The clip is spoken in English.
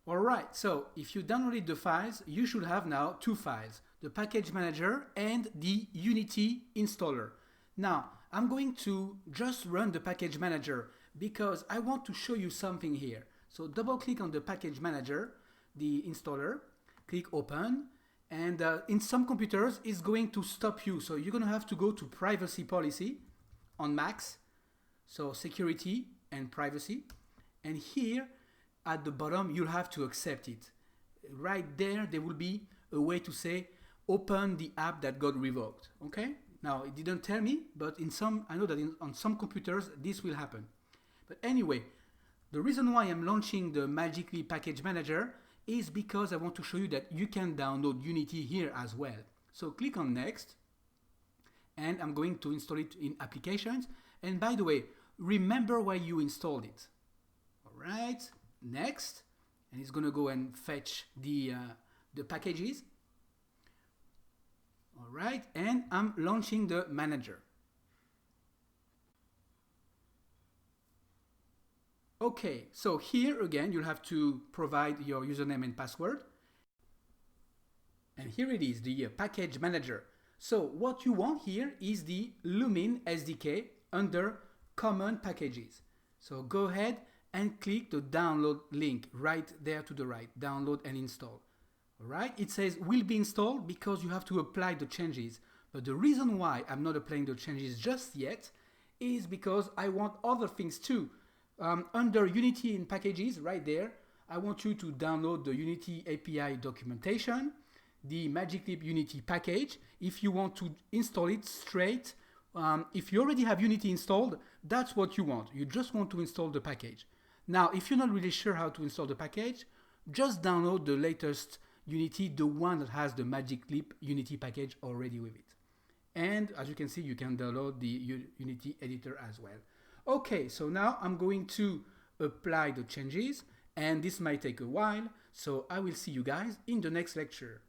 Alright, so if you downloaded the files, you should have now two files, the package manager and the Unity installer. Now, I'm going to just run the package manager because I want to show you something here. So double click on the package manager, the installer, click open, and in some computers it's going to stop you. So you're going to have to go to privacy policy on Macs, so security and privacy, and here at the bottom you'll have to accept it. Right there will be a way to say open the app that got revoked. Okay, now it didn't tell me, but I know that on some computers this will happen. But anyway, the reason why I'm launching the Magic Leap package manager is because I want to show you that you can download Unity here as well. So click on next, and I'm going to install it in applications. And by the way, remember why you installed it. All right, next, and it's going to go and fetch the packages. All right, and I'm launching the manager. Okay, so here again you'll have to provide your username and password. And here it is, the package manager. So what you want here is the Lumn SDK under common packages. So go ahead and click the download link right there to the right, download and install. Alright, it says will be installed because you have to apply the changes. But the reason why I'm not applying the changes just yet is because I want other things too. Under Unity in packages right there, I want you to download the Unity API documentation, the Magic Leap Unity package, if you want to install it straight. If you already have Unity installed, that's what you want. You just want to install the package. Now, if you're not really sure how to install the package, just download the latest Unity, the one that has the Magic Leap Unity package already with it. And as you can see, you can download the Unity editor as well. Okay, so now I'm going to apply the changes, and this might take a while, so I will see you guys in the next lecture.